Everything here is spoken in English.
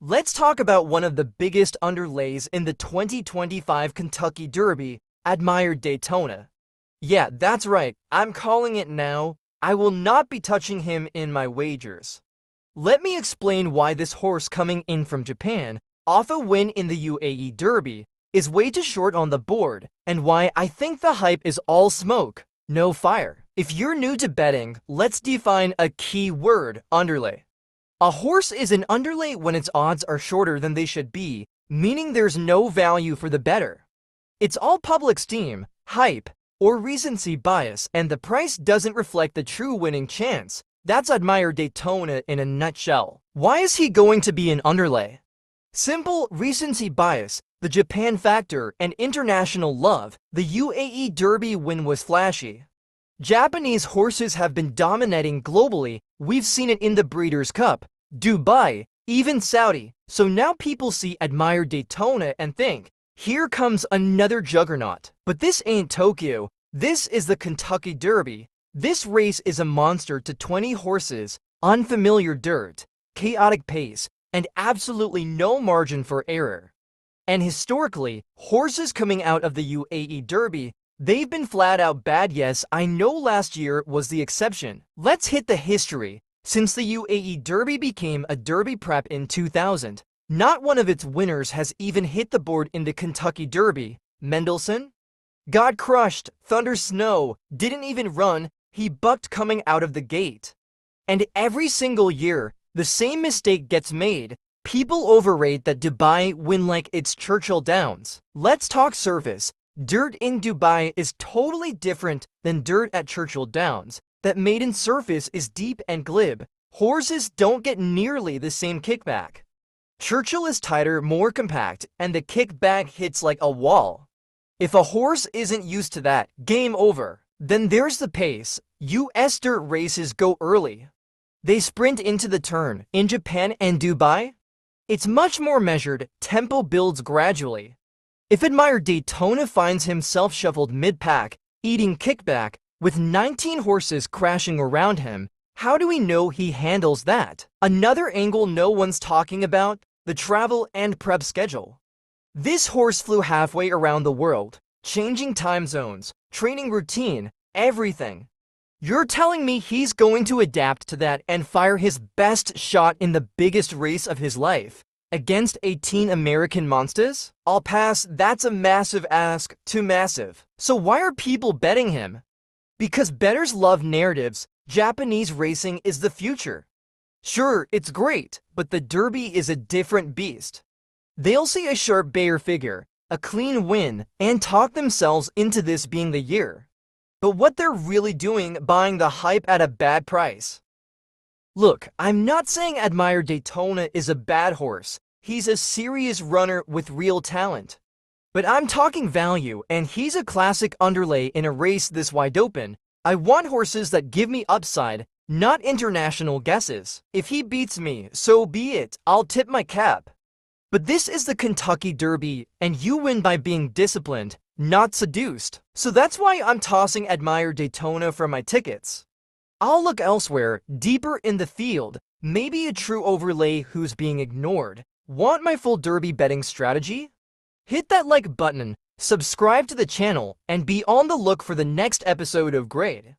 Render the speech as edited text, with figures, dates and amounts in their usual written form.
Let's talk about one of the biggest underlays in the 2025 Kentucky Derby, admired Daytona. Yeah, that's right, I'm calling it now. I will not be touching him in my wagers. Let me explain why this horse coming in from Japan, off a win in the UAE Derby, is way too short on the board, and why I think the hype is all smoke, no fire. If you're new to betting, let's define a key word: underlay. A horse is an underlay when its odds are shorter than they should be, meaning there's no value for the bettor. It's all public steam, hype, or recency bias, and the price doesn't reflect the true winning chance. That's Admire Daytona in a nutshell. Why is he going to be an underlay? Simple: recency bias, the Japan factor, and international love. The UAE Derby win was flashy. Japanese horses have been dominating globally. We've seen it in the Breeders' Cup, Dubai, even Saudi. So now people see Admire Daytona and think, here comes another juggernaut. But this ain't Tokyo. This is the Kentucky Derby. This race is a monster to 20 horses, unfamiliar dirt, chaotic pace, and absolutely no margin for error. And historically, horses coming out of the UAE Derby, they've been flat out bad. Yes, I know last year was the exception. Let's hit the history. Since the UAE Derby became a Derby prep in 2000, not one of its winners has even hit the board in the Kentucky Derby. Mendelssohn got crushed. Thunder Snow didn't even run. He bucked coming out of the gate. And every single year, the same mistake gets made. People overrate that Dubai win like it's Churchill Downs. Let's talk surface. Dirt in Dubai is totally different than dirt at Churchill Downs. That maiden surface is deep and glib. Horses don't get nearly the same kickback. Churchill is tighter, more compact, and the kickback hits like a wall. If a horse isn't used to that, game over. Then there's the pace. US dirt races go early. They sprint into the turn. In Japan and Dubai, it's much more measured. Tempo builds gradually. If Admire Daytona finds himself shuffled mid-pack, eating kickback, with 19 horses crashing around him, how do we know he handles that? Another angle no one's talking about: the travel and prep schedule. This horse flew halfway around the world, changing time zones, training routine, everything. You're telling me he's going to adapt to that and fire his best shot in the biggest race of his life against 18 American monsters? I'll pass. That's a massive ask, too massive. So why are people betting him? Because bettors love narratives. Japanese racing is the future. Sure, it's great, but the Derby is a different beast. They'll see a sharp Bayer figure, a clean win, and talk themselves into this being the year. But what they're really doing, buying the hype at a bad price. Look, I'm not saying Admire Daytona is a bad horse. He's a serious runner with real talent. But I'm talking value, and he's a classic underlay in a race this wide open. I want horses that give me upside, not international guesses. If he beats me, so be it. I'll tip my cap. But this is the Kentucky Derby, and you win by being disciplined, not seduced. So that's why I'm tossing Admire Daytona for my tickets. I'll look elsewhere, deeper in the field, maybe a true overlay who's being ignored. Want my full Derby betting strategy? Hit that like button, subscribe to the channel, and be on the look for the next episode of Grade.